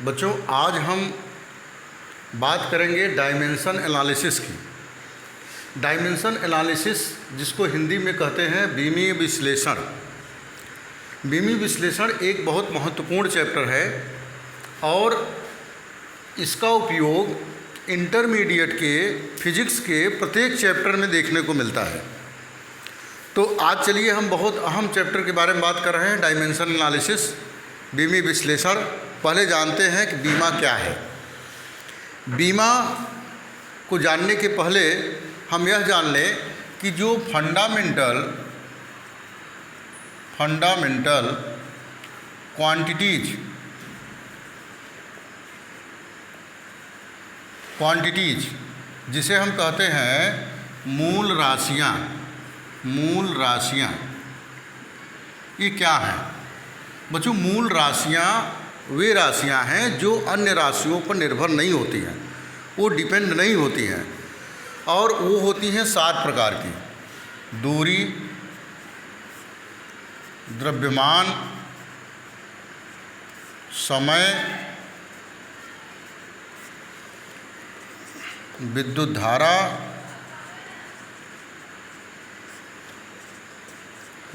बच्चों, आज हम बात करेंगे डायमेंशन एनालिसिस की। डायमेंशन एनालिसिस जिसको हिंदी में कहते हैं बीमीय विश्लेषण। बीमीय विश्लेषण एक बहुत महत्वपूर्ण चैप्टर है और इसका उपयोग इंटरमीडिएट के फिजिक्स के प्रत्येक चैप्टर में देखने को मिलता है। तो आज चलिए हम बहुत अहम चैप्टर के बारे में बात कर रहे हैं, डायमेंशन एनालिसिस, बीमीय विश्लेषण। पहले जानते हैं कि बीमा क्या है। बीमा को जानने के पहले हम यह जान लें कि जो फंडामेंटल क्वांटिटीज जिसे हम कहते हैं मूल राशियाँ, ये क्या हैं बच्चों? मूल राशियाँ वे राशियाँ हैं जो अन्य राशियों पर निर्भर नहीं होती हैं, वो डिपेंड नहीं होती हैं, और वो होती हैं 7 प्रकार की: दूरी, द्रव्यमान, समय, विद्युत धारा,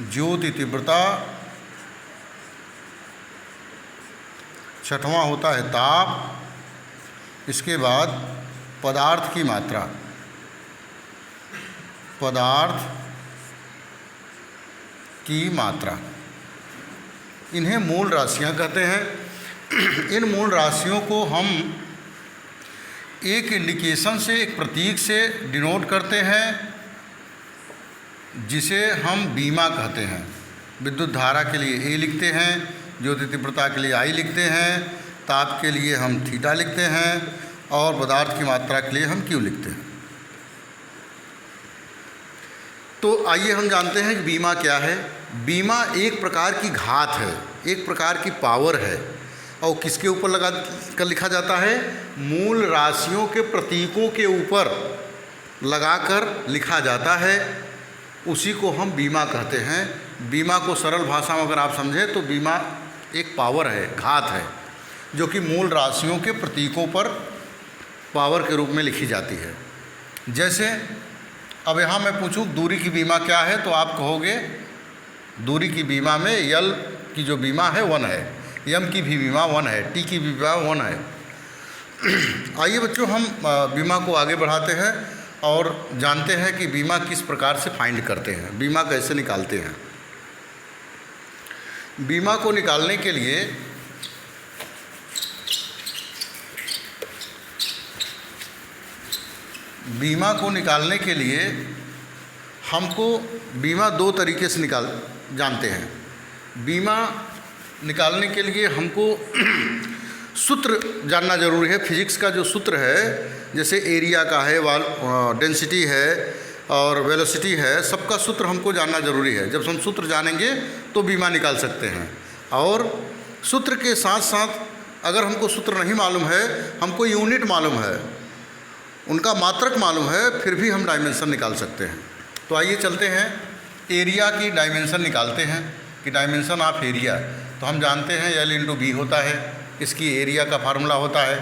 ज्योति तीव्रता, छठवां होता है ताप, इसके बाद पदार्थ की मात्रा, इन्हें मूल राशियां कहते हैं। इन मूल राशियों को हम एक इंडिकेशन से, एक प्रतीक से डिनोट करते हैं जिसे हम बीमा कहते हैं। विद्युत धारा के लिए ए लिखते हैं, ज्योति तीव्रता के लिए आई लिखते हैं, ताप के लिए हम थीटा लिखते हैं, और पदार्थ की मात्रा के लिए हम क्यू लिखते हैं। तो आइए हम जानते हैं कि बीमा क्या है। बीमा एक प्रकार की घात है, एक प्रकार की पावर है, और किसके ऊपर लगा कर लिखा जाता है? मूल राशियों के प्रतीकों के ऊपर लगाकर लिखा जाता है, उसी को हम बीमा कहते हैं। बीमा को सरल भाषा में अगर आप समझें तो बीमा एक पावर है, घात है, जो कि मूल राशियों के प्रतीकों पर पावर के रूप में लिखी जाती है। जैसे अब यहाँ मैं पूछूं दूरी की बीमा क्या है, तो आप कहोगे दूरी की बीमा में यल की जो बीमा है 1 है, यम की भी बीमा 1 है, टी की भी बीमा 1 है। आइए बच्चों, हम बीमा को आगे बढ़ाते हैं और जानते हैं कि बीमा किस प्रकार से फाइंड करते हैं, बीमा कैसे निकालते हैं। बीमा को निकालने के लिए हमको बीमा 2 तरीके से जानते हैं। बीमा निकालने के लिए हमको सूत्र जानना जरूरी है। फिजिक्स का जो सूत्र है, जैसे एरिया का है, डेंसिटी है और वेलोसिटी है, सबका सूत्र हमको जानना ज़रूरी है। जब हम सूत्र जानेंगे तो बीमा निकाल सकते हैं। और सूत्र के साथ साथ अगर हमको सूत्र नहीं मालूम है, हमको यूनिट मालूम है, उनका मात्रक मालूम है, फिर भी हम डायमेंशन निकाल सकते हैं। तो आइए चलते हैं, एरिया की डायमेंशन निकालते हैं कि डायमेंशन ऑफ एरिया। तो हम जानते हैं L/B होता है, इसकी एरिया का फार्मूला होता है।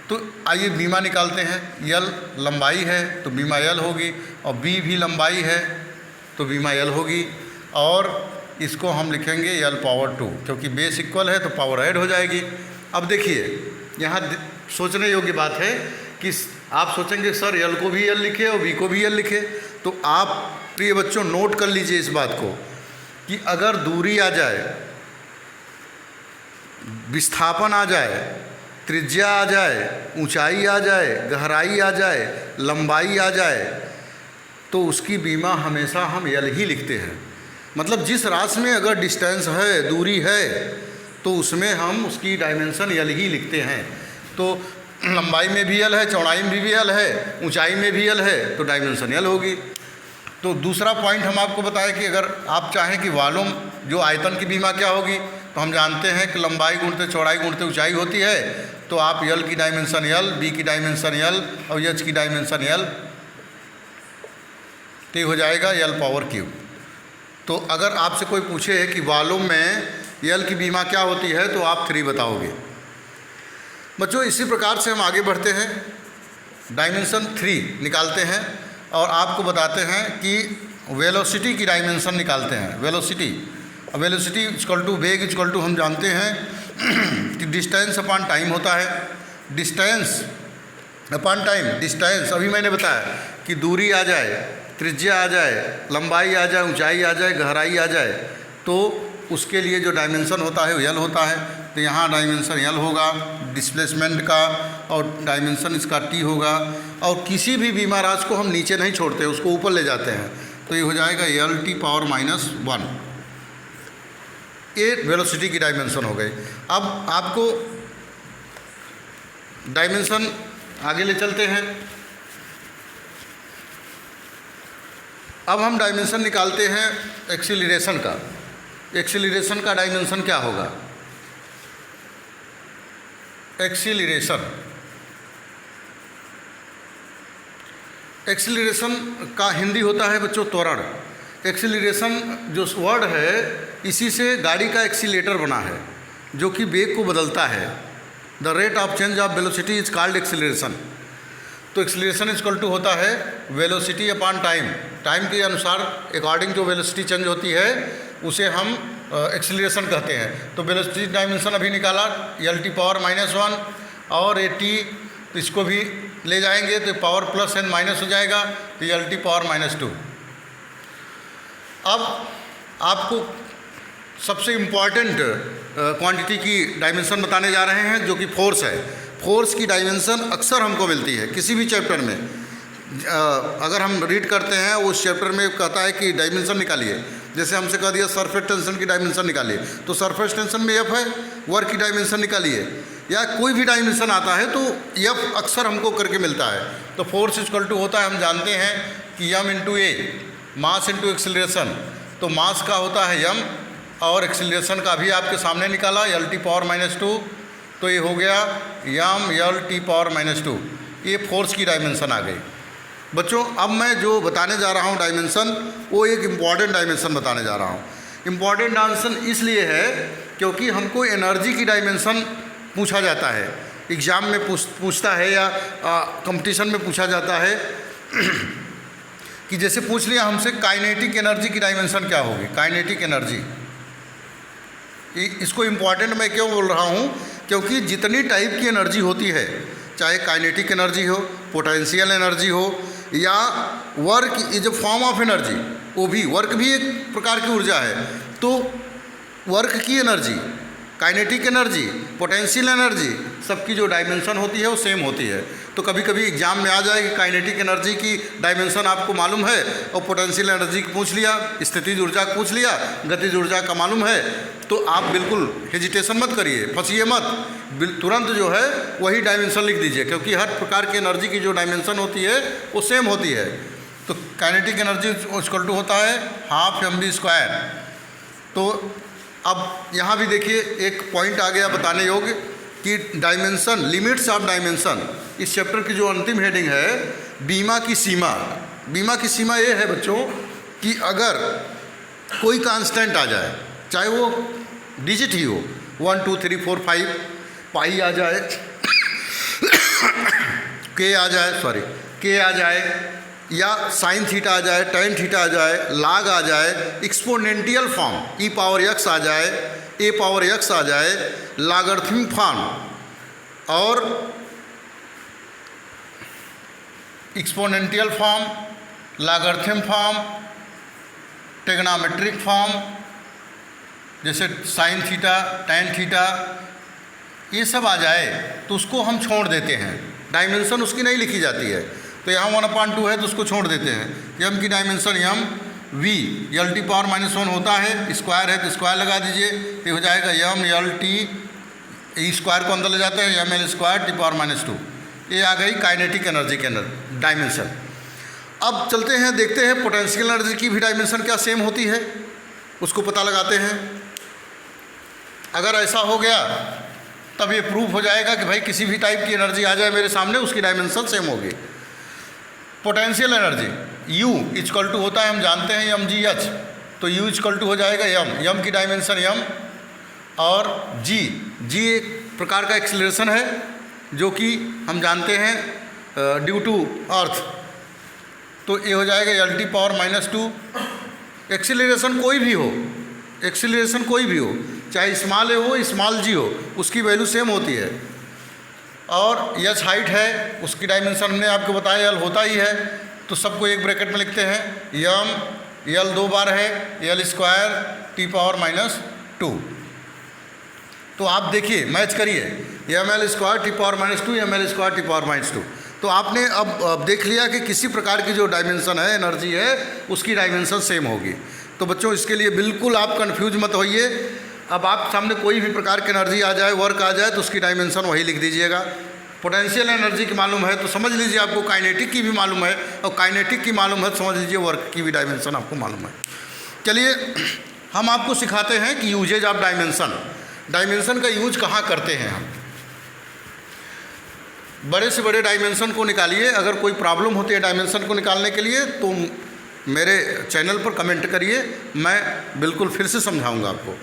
तो आइए बीमा निकालते हैं। L लंबाई है तो बीमा L होगी, और B भी लंबाई है तो बीमा L होगी, और इसको हम लिखेंगे L⁻², क्योंकि बेस इक्वल है तो पावर ऐड हो जाएगी। अब देखिए, यहाँ सोचने योग्य बात है कि आप सोचेंगे सर L को भी L लिखे और B को भी L लिखे, तो आप प्रिय बच्चों नोट कर लीजिए इस बात को कि अगर दूरी आ जाए, विस्थापन आ जाए, त्रिज्या आ जाए, ऊंचाई आ जाए, गहराई आ जाए, लंबाई आ जाए, तो उसकी बीमा हमेशा हम L ही लिखते हैं। मतलब जिस राशि में अगर डिस्टेंस है, दूरी है, तो उसमें हम उसकी डायमेंशन L ही लिखते हैं। तो लंबाई में भी L है, चौड़ाई में भी L है, ऊंचाई में भी L है, तो डायमेंशन L होगी। तो दूसरा पॉइंट हम आपको बताएं कि अगर आप चाहें कि वॉल्यूम जो आयतन की बीमा क्या होगी, तो हम जानते हैं कि लंबाई गुणते चौड़ाई गुणते ऊंचाई होती है। तो आप L की डायमेंशन L, B की डायमेंशन L और H की डायमेंशन L, तो हो जाएगा L⁻³ तो अगर आपसे कोई पूछे कि वॉल्यूम में यल की बीमा क्या होती है तो आप 3 बताओगे। बच्चों इसी प्रकार से हम आगे बढ़ते हैं, डायमेंशन 3 निकालते हैं और आपको बताते हैं कि वेलोसिटी की डायमेंशन निकालते हैं। वेलोसिटी इक्वल टू वेग इक्वल टू हम जानते हैं कि डिस्टेंस अपॉन टाइम होता है। डिस्टेंस अपॉन टाइम, डिस्टेंस अभी मैंने बताया कि दूरी आ जाए, त्रिज्या आ जाए, लंबाई आ जाए, ऊंचाई आ जाए, गहराई आ जाए, तो उसके लिए जो डायमेंशन होता है वो यल होता है। तो यहाँ डायमेंशन यल होगा डिस्प्लेसमेंट का, और डायमेंशन इसका टी होगा। और किसी भी बीमा राशि को हम नीचे नहीं छोड़ते, उसको ऊपर ले जाते हैं, तो ये हो जाएगा यल टी पावर -1। ये वेलोसिटी की डायमेंशन हो गई। अब आपको डायमेंशन आगे ले चलते हैं। अब हम डायमेंशन निकालते हैं एक्सीलरेशन का। एक्सीलरेशन का डायमेंशन क्या होगा? एक्सीलरेशन का हिंदी होता है बच्चों त्वरण। एक्सीलरेशन जो वर्ड है, इसी से गाड़ी का एक्सीलेटर बना है, जो कि वेग को बदलता है। The rate of change of velocity is called acceleration. तो एक्सीलरेशन इक्वल टू होता है वेलोसिटी अपॉन टाइम। टाइम के अनुसार अकॉर्डिंग जो वेलोसिटी चेंज होती है उसे हम एक्सीलरेशन कहते हैं। तो वेलोसिटी डायमेंशन अभी निकाला, यल टी पावर -1 और ए टी, तो इसको भी ले जाएंगे तो पावर प्लस एंड माइनस हो जाएगा, तो यल टी पावर -2। अब आपको सबसे इम्पॉर्टेंट क्वांटिटी की डायमेंशन बताने जा रहे हैं, जो कि फोर्स है। फोर्स की डायमेंशन अक्सर हमको मिलती है किसी भी चैप्टर में। अगर हम रीड करते हैं उस चैप्टर में कहता है कि डायमेंशन निकालिए, जैसे हमसे कह दिया सरफेस टेंशन की डायमेंशन निकालिए, तो सरफेस टेंशन में एफ है, वर्क की डायमेंशन निकालिए, या कोई भी डायमेंशन आता है तो एफ अक्सर हमको करके मिलता है। तो फोर्स इक्वल टू होता है, हम जानते हैं कि यम इंटू ए, मास इंटू एक्सीलरेशन। तो मास का होता है यम, और एक्सीलरेशन का भी आपके सामने निकाला यल टी पावर -2, तो ये हो गया यम यल टी पावर -2। ये फोर्स की डायमेंशन आ गई। बच्चों अब मैं जो बताने जा रहा हूँ डायमेंशन, वो एक इम्पॉर्टेंट डायमेंशन बताने जा रहा हूँ। इम्पॉर्टेंट डायमेंशन इसलिए है क्योंकि हमको एनर्जी की डायमेंशन पूछा जाता है, एग्ज़ाम में पूछता है या कंपटीशन में पूछा जाता है कि जैसे पूछ लिया हमसे काइनेटिक एनर्जी की डायमेंशन क्या होगी। काइनेटिक एनर्जी, इसको इम्पॉर्टेंट मैं क्यों बोल रहा हूँ, क्योंकि जितनी टाइप की एनर्जी होती है, चाहे काइनेटिक एनर्जी हो, पोटेंशियल एनर्जी हो, या work is a form of energy, वो भी वर्क भी एक प्रकार की ऊर्जा है। तो वर्क की energy, kinetic energy, potential energy, सबकी जो डायमेंशन होती है वो सेम होती है। तो कभी कभी एग्जाम में आ जाए कि काइनेटिक एनर्जी की डायमेंशन आपको मालूम है और पोटेंशियल एनर्जी की पूछ लिया, स्थितिज ऊर्जा का पूछ लिया, गतिज ऊर्जा का मालूम है, तो आप बिल्कुल हेजिटेशन मत करिए, फंसिए मत, तुरंत जो है वही डायमेंशन लिख दीजिए, क्योंकि हर प्रकार की एनर्जी की जो डायमेंशन होती है वो सेम होती है। तो काइनेटिक एनर्जी इक्वल टू होता है हाफ mv²। तो अब यहाँ भी देखिए एक पॉइंट आ गया बताने योग्य कि डायमेंशन, लिमिट्स ऑफ डायमेंशन, इस चैप्टर की जो अंतिम हेडिंग है बीमा की सीमा। बीमा की सीमा ये है बच्चों कि अगर कोई कांस्टेंट आ जाए, चाहे वो डिजिट ही हो, 1 2 3 4 5, पाई आ जाए के आ जाए, या साइन थीटा आ जाए, टेन थीटा आ जाए, लाग आ जाए, exponential form e power x आ जाए, ए पावर एक्स आ जाए, लॉगरिथम फॉर्म और exponential form, logarithm form, trigonometric form, जैसे साइन थीटा, टेन थीटा, ये सब आ जाए तो उसको हम छोड़ देते हैं, डायमेंशन उसकी नहीं लिखी जाती है। तो यहाँ 1/2 है तो उसको छोड़ देते हैं। यम की dimension Yama we L T power -1 होता है, स्क्वायर है तो स्क्वायर लगा दीजिए, ये हो जाएगा यम यल टी, ई स्क्वायर को अंदर ले जाते हैं, M L square T power -2। ये आ गई काइनेटिक एनर्जी के अंदर डायमेंशन। अब चलते हैं, देखते हैं पोटेंशियल एनर्जी की भी डायमेंशन क्या सेम होती है, उसको पता लगाते हैं। अगर ऐसा हो गया तब ये प्रूफ हो जाएगा कि भाई किसी भी टाइप की एनर्जी आ जाए मेरे सामने, उसकी डायमेंशन सेम होगी। Potential energy U equal to होता है, हम जानते हैं mgh, तो U इक्वल टू हो जाएगा यम की डायमेंशन यम, और G एक प्रकार का एक्सीलरेशन है, जो कि हम जानते हैं ड्यू टू अर्थ, तो ये हो जाएगा L⁻²। एक्सीलरेशन कोई भी हो, एक्सीलरेशन कोई भी हो, चाहे स्मॉल ए हो स्मॉल जी हो, उसकी वैल्यू सेम होती है। और एच हाइट है, उसकी डायमेंशन हमने आपको बताया एल होता ही है, तो सबको एक ब्रैकेट में लिखते हैं। एल 2 बार है, L² T⁻²। तो आप देखिए, मैच करिए, mL² T⁻², mL² T⁻²। तो आपने अब देख लिया कि किसी प्रकार की जो डायमेंशन है, एनर्जी है, उसकी डायमेंशन सेम होगी। तो बच्चों इसके लिए बिल्कुल आप कंफ्यूज मत होइए। अब आप सामने कोई भी प्रकार की एनर्जी आ जाए, वर्क आ जाए, तो उसकी डायमेंशन वही लिख दीजिएगा। पोटेंशियल एनर्जी की मालूम है तो समझ लीजिए आपको काइनेटिक की भी मालूम है, और काइनेटिक की मालूम है तो समझ लीजिए वर्क की भी डायमेंशन आपको मालूम है। चलिए हम आपको सिखाते हैं कि यूजेज ऑफ डायमेंशन, डायमेंशन का यूज कहाँ करते हैं हम। बड़े से बड़े डायमेंशन को निकालिए। अगर कोई प्रॉब्लम होती है डायमेंशन को निकालने के लिए तो मेरे चैनल पर कमेंट करिए, मैं बिल्कुल फिर से समझाऊंगा आपको।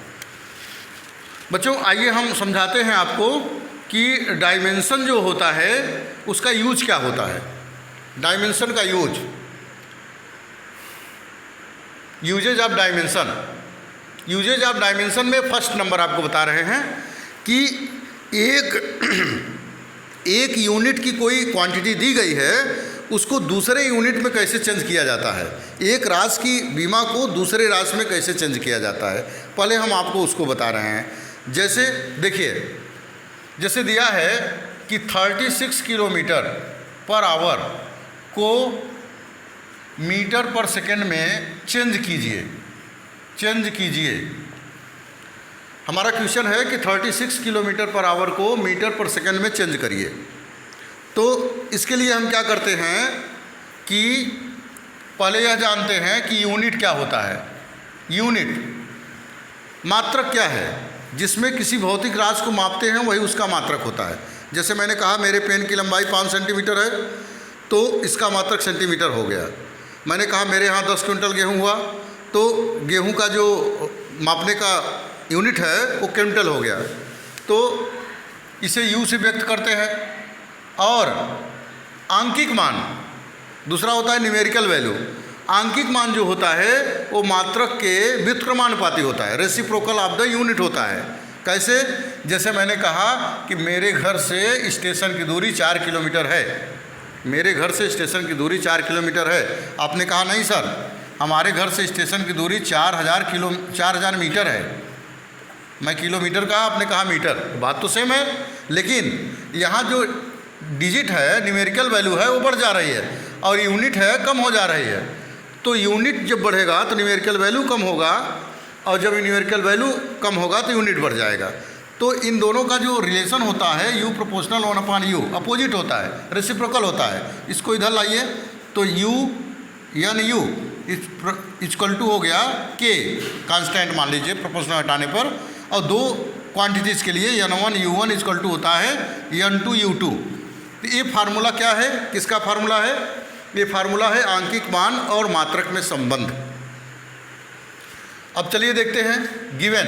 बच्चों आइए हम समझाते हैं आपको कि डायमेंशन जो होता है उसका यूज क्या होता है। डायमेंशन का usage of dimension, usage of dimension में फर्स्ट नंबर आपको बता रहे हैं कि एक यूनिट की कोई क्वांटिटी दी गई है, उसको दूसरे यूनिट में कैसे चेंज किया जाता है। एक राशि की बीमा को दूसरे राशि में कैसे चेंज किया जाता है, पहले हम आपको उसको बता रहे हैं। जैसे देखिए, जैसे दिया है कि 36 किलोमीटर पर आवर को मीटर पर सेकेंड में चेंज कीजिए। हमारा क्वेश्चन है कि 36 किलोमीटर पर आवर को मीटर पर सेकेंड में चेंज करिए। तो इसके लिए हम क्या करते हैं कि पहले यह जानते हैं कि यूनिट क्या होता है। यूनिट मात्रक क्या है, जिसमें किसी भौतिक राशि को मापते हैं वही उसका मात्रक होता है। जैसे मैंने कहा मेरे पेन की लंबाई 5 सेंटीमीटर है, तो इसका मात्रक सेंटीमीटर हो गया। मैंने कहा मेरे यहाँ 10 क्विंटल गेहूँ हुआ, तो गेहूँ का जो मापने का यूनिट है वो क्विंटल हो गया। तो इसे यू से व्यक्त करते हैं। और आंकिक मान दूसरा होता है न्यूमेरिकल वैल्यू। आंकिक मान जो होता है वो मात्रक के व्युत्क्रमानुपाती होता है, रेसिप्रोकल ऑफ द यूनिट होता है। कैसे, जैसे मैंने कहा कि मेरे घर से स्टेशन की दूरी 4 किलोमीटर है, मेरे घर से स्टेशन की दूरी 4 किलोमीटर है। आपने कहा नहीं सर, हमारे घर से स्टेशन की दूरी 4000 मीटर है। मैं किलोमीटर कहा, आपने कहा मीटर, बात तो सेम है, लेकिन यहाँ जो डिजिट है, न्यूमेरिकल वैल्यू है, वो बढ़ जा रही है, और यूनिट है कम हो जा रही है। तो यूनिट जब बढ़ेगा तो न्यूमेरिकल वैल्यू कम होगा, और जब न्यूमेरिकल वैल्यू कम होगा तो यूनिट बढ़ जाएगा। तो इन दोनों का जो रिलेशन होता है U प्रोपोर्शनल 1/U, अपोजिट होता है, रेसिप्रोकल होता है। इसको इधर लाइए तो NU इक्वल टू हो गया K, कांस्टेंट मान लीजिए प्रोपोर्शनल हटाने पर। और दो क्वांटिटीज़ के लिए N1 U1 इक्वल टू होता है N2 U2। तो ये फार्मूला क्या है, किसका फार्मूला है? ये फार्मूला है आंकिक मान और मात्रक में संबंध। अब चलिए देखते हैं, गिवन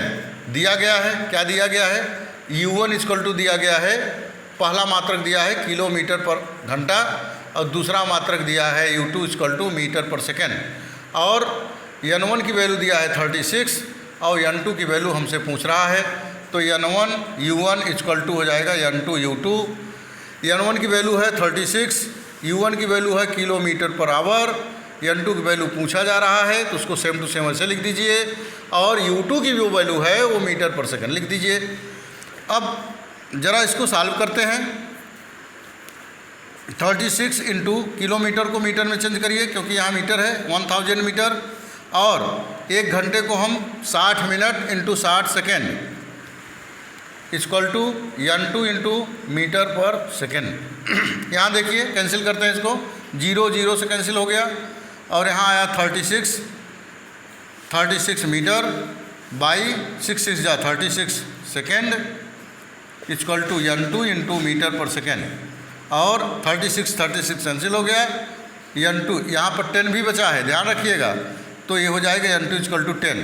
दिया गया है, क्या दिया गया है, U1 इक्वल टू दिया गया है, पहला मात्रक दिया है किलोमीटर पर घंटा, और दूसरा मात्रक दिया है U2 equal to metre per second, और N1 की वैल्यू दिया है 36 और N2 की वैल्यू हमसे पूछ रहा है। तो N1 U1 इक्वल टू हो जाएगा N2 U2। N1 की वैल्यू है 36, U1 की वैल्यू है किलोमीटर पर आवर, N2 की वैल्यू पूछा जा रहा है तो उसको सेम टू सेम ऐसे लिख दीजिए, और U2 की जो वैल्यू है वो मीटर पर सेकंड लिख दीजिए। अब ज़रा इसको सॉल्व करते हैं। 36 इंटू किलोमीटर को मीटर में चेंज करिए, क्योंकि यहाँ मीटर है, 1000 मीटर, और एक घंटे को हम 60 minute into 60 second equal to N2 into metre per second. यहाँ देखिए कैंसिल करते हैं इसको, 0 0 से कैंसिल हो गया, और यहाँ आया 36 मीटर बाई 6 6 जा 36 second equal to N2 into metre per second, और 36 कैंसिल हो गया, N2 यहाँ पर 10 भी बचा है, ध्यान रखिएगा। तो ये हो जाएगा N2 इक्वल टू 10,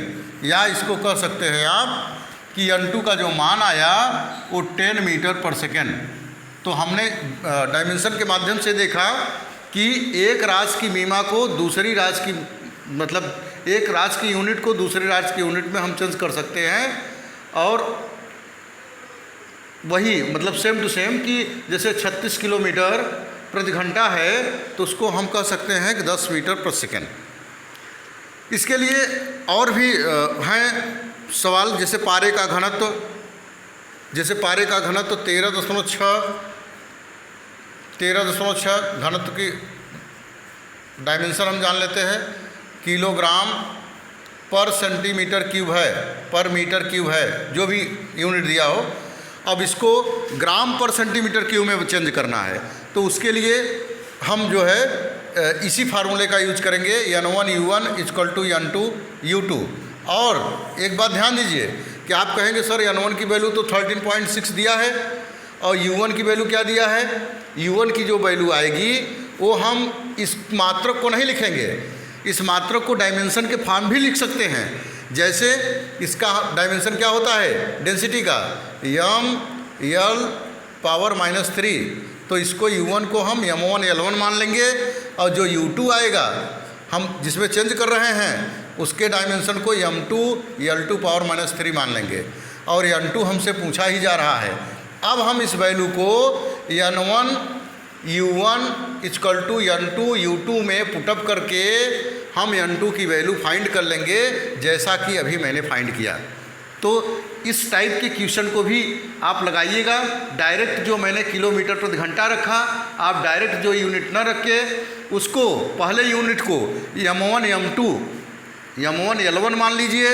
या इसको कह सकते हैं आप कि N2 का जो मान आया वो 10 मीटर पर सेकेंड तो हमने डायमेंशन के माध्यम से देखा कि एक राज की मीमा को दूसरी राज की, मतलब एक राज की यूनिट को दूसरे राज की यूनिट में हम चेंज कर सकते हैं। और वही मतलब सेम टू सेम कि जैसे 36 किलोमीटर प्रति घंटा है तो उसको हम कह सकते हैं कि 10 मीटर प्रति सेकेंड। इसके लिए और भी हैं सवाल, जैसे पारे का घनत्व, जैसे पारे का घनत्व 13.6 घनत्व की डायमेंशन हम जान लेते हैं, किलोग्राम पर सेंटीमीटर क्यूब है, पर मीटर क्यूब है, जो भी यूनिट दिया हो। अब इसको ग्राम पर सेंटीमीटर क्यूब में चेंज करना है, तो उसके लिए हम जो है इसी फार्मूले का यूज करेंगे, N1 U1 = N2 U2। और एक बात ध्यान दीजिए कि आप कहेंगे सर N1 की वैल्यू तो 13.6 दिया है और U1 की वैल्यू क्या दिया है। U1 की जो वैल्यू आएगी वो हम इस मात्रक को नहीं लिखेंगे, इस मात्रक को डायमेंशन के फॉर्म भी लिख सकते हैं। जैसे इसका डायमेंशन क्या होता है डेंसिटी का, m(l)⁻³ तो इसको U1 को हम m1 L1 मान लेंगे, और जो U2 आएगा हम जिसमें चेंज कर रहे हैं उसके डायमेंशन को m2 L2⁻³ मान लेंगे। और N2 हमसे पूछा ही जा रहा है। अब हम इस वैल्यू को N1 U1 = N2 U2 में पुटअप करके हम N2 की वैल्यू फाइंड कर लेंगे, जैसा कि अभी मैंने फाइंड किया। तो इस टाइप के क्वेश्चन को भी आप लगाइएगा। डायरेक्ट जो मैंने किलोमीटर प्रति घंटा रखा, आप डायरेक्ट जो यूनिट न रख के उसको पहले यूनिट को m1 m2 m1 L1 मान लीजिए,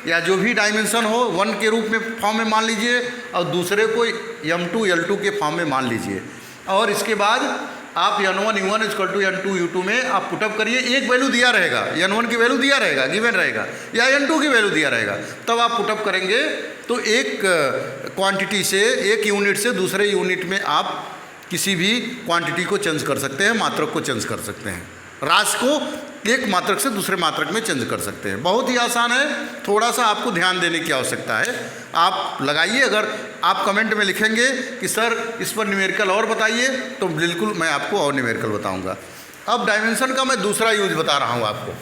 या जो भी डायमेंशन हो 1 के रूप में फॉर्म में मान लीजिए, और दूसरे को m2 L2 के फॉर्म में मान लीजिए। और इसके बाद आप N1 U1 = N2 U2 में आप पुटअप करिए। एक वैल्यू दिया रहेगा, N1 की वैल्यू दिया रहेगा, गिवन रहेगा, या N2 की वैल्यू दिया रहेगा, तब आप पुटअप करेंगे तो एक क्वांटिटी से, एक यूनिट से दूसरे यूनिट में आप किसी भी क्वांटिटी को चेंज कर सकते हैं, मात्रक को चेंज कर सकते हैं, राशि को एक मात्रक से दूसरे मात्रक में चेंज कर सकते हैं। बहुत ही आसान है, थोड़ा सा आपको ध्यान देने की आवश्यकता है। आप लगाइए। अगर आप कमेंट में लिखेंगे कि सर इस पर न्यूमेरिकल और बताइए, तो बिल्कुल मैं आपको और न्यूमेरिकल बताऊंगा। अब डायमेंशन का मैं दूसरा यूज बता रहा हूं आपको।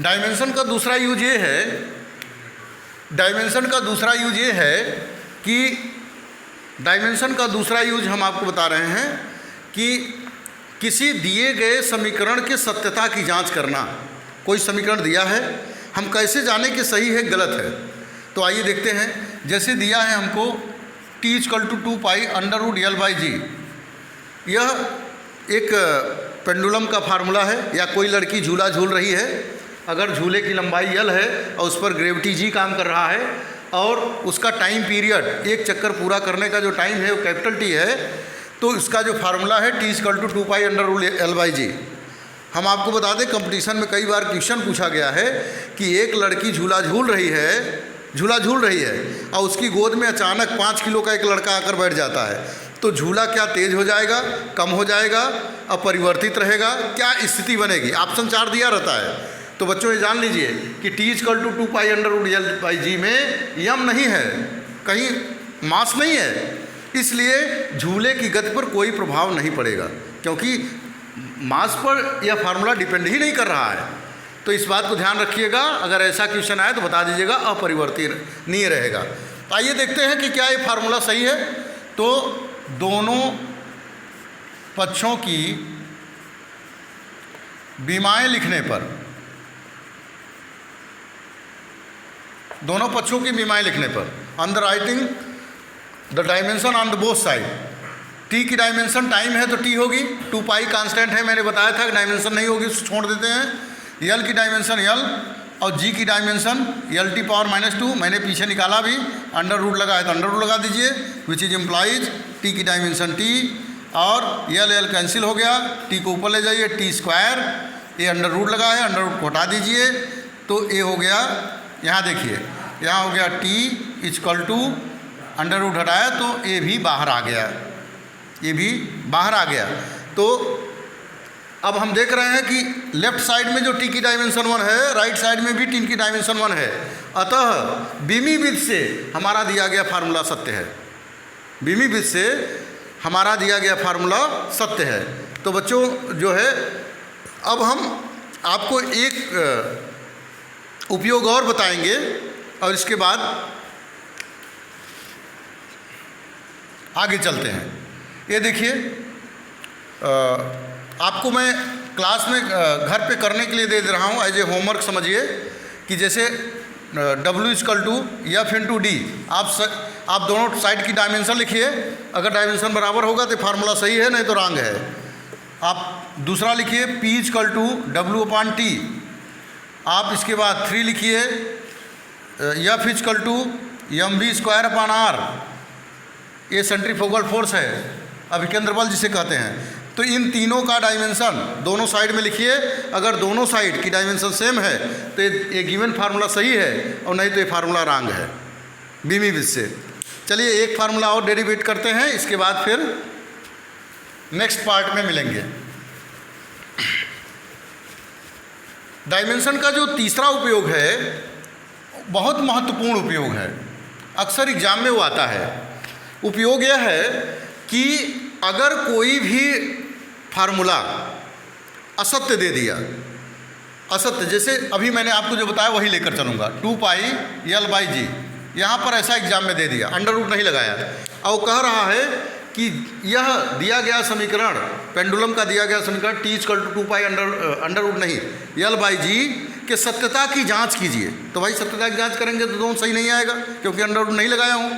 डायमेंशन का दूसरा यूज ये है, डायमेंशन का दूसरा यूज ये है कि डायमेंशन का दूसरा यूज हम आपको बता रहे हैं कि किसी दिए गए समीकरण की सत्यता की जांच करना। कोई समीकरण दिया है, हम कैसे जाने कि सही है गलत है। तो आइए देखते हैं। जैसे दिया है हमको t = 2π√L/g, यह एक पेंडुलम का फार्मूला है, या कोई लड़की झूला झूल रही है, अगर झूले की लंबाई L है और उस पर ग्रेविटी G काम कर रहा है, और उसका टाइम पीरियड, एक चक्कर पूरा करने का जो टाइम है वो कैपिटल T है, तो इसका जो फार्मूला है t = 2π√L/g। हम आपको बता दें, कंपटीशन में कई बार क्वेश्चन पूछा गया है कि एक लड़की झूला झूल रही है और उसकी गोद में अचानक 5 किलो का एक लड़का आकर बैठ जाता है, तो झूला क्या तेज हो जाएगा, कम हो जाएगा, अपरिवर्तित रहेगा, क्या स्थिति बनेगी। ऑप्शन 4 दिया रहता है। तो बच्चों ये जान लीजिए कि t = 2π√L/g में यम नहीं है, कहीं मास नहीं है, इसलिए झूले की गति पर कोई प्रभाव नहीं पड़ेगा, क्योंकि मास पर यह फार्मूला डिपेंड ही नहीं कर रहा है। तो इस बात को ध्यान रखिएगा। अगर ऐसा क्वेश्चन आए तो बता दीजिएगा, अपरिवर्तनीय रहेगा। तो आइए देखते हैं कि क्या ये फार्मूला सही है। तो दोनों पक्षों की बीमाएं लिखने पर, दोनों पक्षों की बीमाएं लिखने पर, on the writing the dimension on the both side, t की डायमेंशन टाइम है तो t होगी, 2π कांस्टेंट है, मैंने बताया था कि डायमेंशन नहीं होगी, उसको छोड़ देते हैं। L की डायमेंशन L और G की डायमेंशन L⁻², मैंने पीछे निकाला भी, अंडर रूट लगा है तो अंडर रूट लगा दीजिए, विच इज इम्प्लाइज t की डायमेंशन t, और L कैंसिल हो गया, t को ऊपर ले जाइए, t², ये अंडर रूट लगा है, अंडर रूट को हटा दीजिए, तो ये हो गया, यहाँ देखिए, यहाँ हो गया t = अंडर रूट हटाया तो ये भी बाहर आ गया, ये भी बाहर आ गया। तो अब हम देख रहे हैं कि लेफ्ट साइड में जो टी की डायमेंशन 1 है, राइट साइड में भी टी की डायमेंशन 1 है, अतः बीमी विध से हमारा दिया गया फार्मूला सत्य है। बीमी विध से हमारा दिया गया फार्मूला सत्य है। तो बच्चों जो है, अब हम आपको एक उपयोग और बताएंगे और इसके बाद आगे चलते हैं। ये देखिए, आपको मैं क्लास में घर पे करने के लिए दे रहा हूँ एज ए होमवर्क समझिए कि जैसे W=F/D, आप दोनों साइड की डायमेंशन लिखिए। अगर डायमेंशन बराबर होगा तो फार्मूला सही है, नहीं तो रॉन्ग है। आप दूसरा लिखिए P=W/T। आप इसके बाद 3 लिखिए F=mv²/r। ये सेंट्रीफ्यूगल फोर्स है, अभिकेंद्र बल जिसे कहते हैं। तो इन तीनों का डायमेंशन दोनों साइड में लिखिए। अगर दोनों साइड की डायमेंशन सेम है तो ये गिवन फार्मूला सही है, और नहीं तो ये फार्मूला रॉन्ग है बीमी विध से। चलिए एक फार्मूला और डेरिवेट करते हैं, इसके बाद फिर नेक्स्ट पार्ट में मिलेंगे। डायमेंशन का जो तीसरा उपयोग है बहुत महत्वपूर्ण उपयोग है, अक्सर एग्जाम में वो आता है। उपयोग यह है कि अगर कोई भी फार्मूला असत्य दे दिया, असत्य, जैसे अभी मैंने आपको जो बताया वही लेकर चलूँगा, 2πL/g, यहाँ पर ऐसा एग्जाम में दे दिया, अंडर रूट नहीं लगाया, और कह रहा है कि यह दिया गया समीकरण, पेंडुलम का दिया गया समीकरण T=2π अंडर रूट नहीं L/g के सत्यता की जांच कीजिए। तो भाई सत्यता की जांच करेंगे तो दोनों सही नहीं आएगा, क्योंकि अंडर रूट नहीं लगाया हूँ।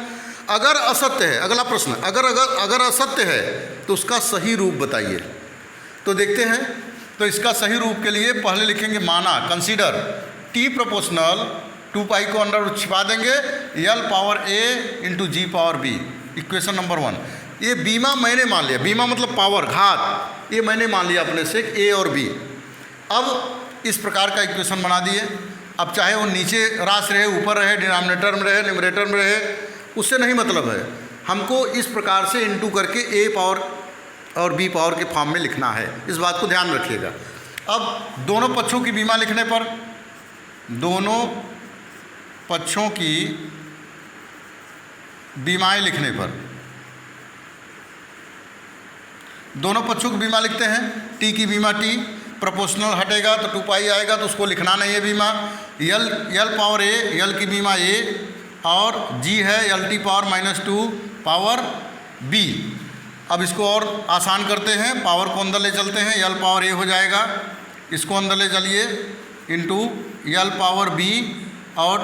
अगर असत्य है, अगला प्रश्न, अगर असत्य है तो उसका सही रूप बताइए। तो देखते हैं। तो इसका सही रूप के लिए पहले लिखेंगे माना, कंसीडर T = 2π को अंडर रूट छिपा देंगे L⁴ इक्वेशन नंबर 1। ये बीमा मैंने मान लिया, बीमा मतलब पावर, घात, ये मैंने मान लिया अपने से A और B। अब इस प्रकार का इक्वेशन बना दिए। अब चाहे वो नीचे राशि रहे, ऊपर रहे, डिनोमिनेटर में रहे, न्यूमरेटर में रहे, उससे नहीं मतलब है। हमको इस प्रकार से इनटू करके A पावर और B पावर के फॉर्म में लिखना है, इस बात को ध्यान रखिएगा। अब दोनों पक्षों की बीमा लिखने पर, दोनों पक्षों की बीमाएं लिखने पर, दोनों पक्षों की बीमा लिखते हैं। T की बीमा T, प्रोपोर्शनल हटेगा तो 2π आएगा, तो उसको लिखना नहीं है बीमा। L/A, L की बीमा A, और G है L⁻⁻2 पावर B। अब इसको और आसान करते हैं, पावर को अंदर ले चलते हैं, L⁻A हो जाएगा, इसको अंदर ले चलिए, इंटू L⁻B और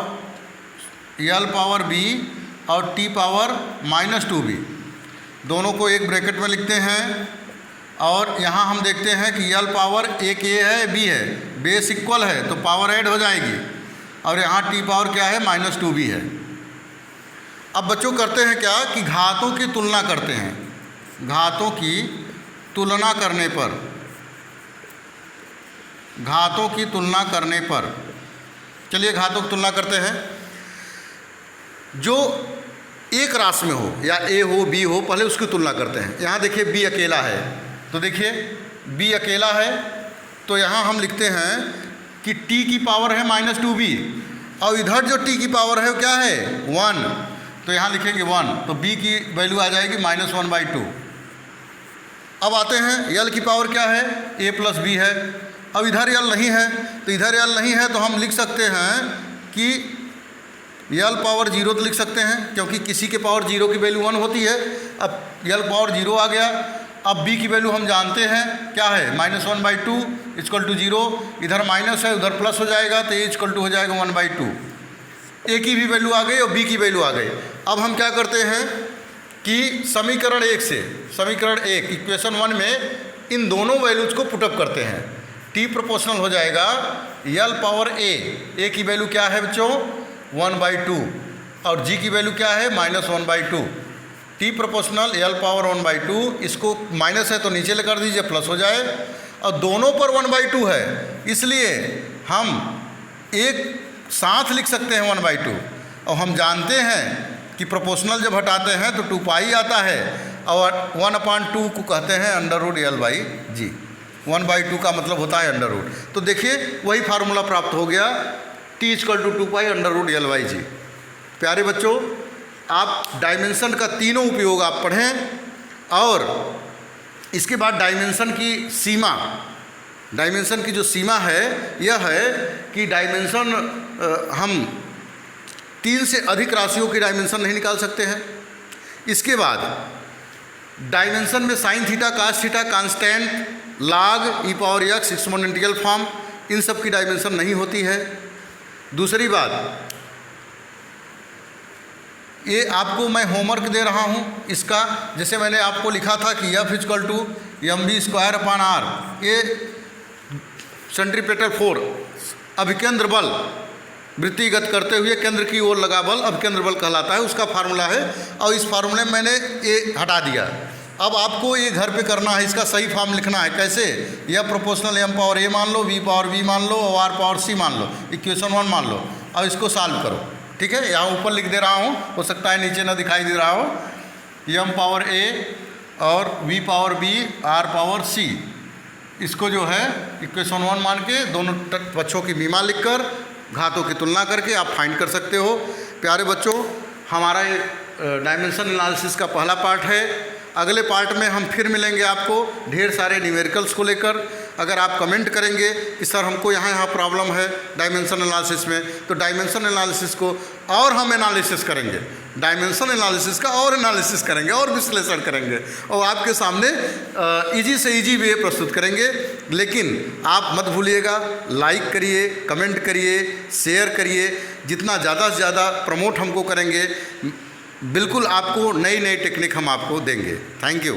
L⁻B और T⁻⁻2B, दोनों को एक ब्रैकेट में लिखते हैं। और यहाँ हम देखते हैं कि एक A है, B है, बेस इक्वल है तो पावर ऐड हो जाएगी, और यहाँ T पावर क्या है, -2B है। अब बच्चों करते हैं क्या कि घातों की तुलना करते हैं। घातों की तुलना करने पर, घातों की तुलना करने पर, चलिए घातों की तुलना करते हैं। जो एक राशि में हो, या A हो B हो, पहले उसकी तुलना करते हैं। यहाँ देखिए B अकेला है, तो देखिए B अकेला है, तो यहाँ हम लिखते हैं कि T की पावर है -2B, और इधर जो T की पावर है वो क्या है, 1, तो यहाँ लिखेंगे 1, तो B की वैल्यू आ जाएगी -1/2। अब आते हैं L की पावर क्या है, A+B है। अब इधर L नहीं है, तो इधर L नहीं है तो हम लिख सकते हैं कि L⁻0 तो लिख सकते हैं, क्योंकि किसी के पावर 0 की वैल्यू 1 होती है। अब L⁻0 आ गया। अब B की वैल्यू हम जानते हैं क्या है, -1/2 = 0, इधर माइनस है उधर प्लस हो जाएगा, तो A = हो जाएगा 1/2। A की भी वैल्यू आ गई और B की वैल्यू आ गई। अब हम क्या करते हैं कि समीकरण 1 से, समीकरण 1 इक्वेशन 1 में इन दोनों वैल्यूज को पुटअप करते हैं। T प्रोपोर्शनल हो जाएगा L⁻A, A की वैल्यू क्या है बच्चों, 1/2, और G की वैल्यू क्या है, -1/2। T प्रोपोर्शनल L⁻1/2, इसको माइनस है तो नीचे ले कर दीजिए, प्लस हो जाए, और दोनों पर 1/2 है, इसलिए हम एक साथ लिख सकते हैं 1/2। और हम जानते हैं कि प्रोपोर्शनल जब हटाते हैं तो 2π आता है, और 1/2 को कहते हैं √L/G। 1/2 का मतलब होता है अंडर रूट। तो देखिए वही फार्मूला प्राप्त हो गया, t = 2π√L/g। प्यारे बच्चों, आप डायमेंशन का तीनों उपयोग आप पढ़ें, और इसके बाद डायमेंशन की सीमा, डायमेंशन की जो सीमा है यह है कि डायमेंशन हम 3 से अधिक राशियों की डायमेंशन नहीं निकाल सकते हैं। इसके बाद डायमेंशन में sine theta, cos theta, constant, log, e⁻x, exponential form, इन सब की डायमेंशन नहीं होती है। दूसरी बात, ये आपको मैं होमवर्क दे रहा हूँ इसका, जैसे मैंने आपको लिखा था कि F = mv²/r, ये सेंट्रीपेटल फोर्स, अभिकेंद्र बल, वृत्तिगत करते हुए केंद्र की ओर लगा बल अभिकेंद्र बल कहलाता है, उसका फार्मूला है। और इस फार्मूले में मैंने ये हटा दिया। अब आपको ये घर पे करना है, इसका सही फॉर्म लिखना है। कैसे? यह प्रोपोर्शनल m⁻a मान लो, v⁻b मान लो और r⁻c मान लो, इक्वेशन 1 मान लो, और इसको सॉल्व करो। ठीक है, यहाँ ऊपर लिख दे रहा हूँ, हो सकता है नीचे ना दिखाई दे रहा हो। m⁻a और v⁻b r⁻c, इसको जो है इक्वेशन 1 मान के दोनों पक्षों की मीमा लिखकर घातों की तुलना करके आप फाइंड कर सकते हो। प्यारे बच्चों, हमारा ये डायमेंशन एनालिसिस का पहला पार्ट है। अगले पार्ट में हम फिर मिलेंगे आपको ढेर सारे न्यूमेरिकल्स को लेकर। अगर आप कमेंट करेंगे कि सर हमको यहाँ प्रॉब्लम है डायमेंशन एनालिसिस में, तो डायमेंशन एनालिसिस को और हम एनालिसिस करेंगे, डायमेंशन एनालिसिस का और एनालिसिस करेंगे और विश्लेषण करेंगे, और आपके सामने इजी से इजी वे प्रस्तुत करेंगे। लेकिन आप मत भूलिएगा, लाइक करिए, कमेंट करिए, शेयर करिए। जितना ज़्यादा से ज़्यादा प्रमोट हमको करेंगे, बिल्कुल आपको नई नई टेक्निक हम आपको देंगे। Thank you.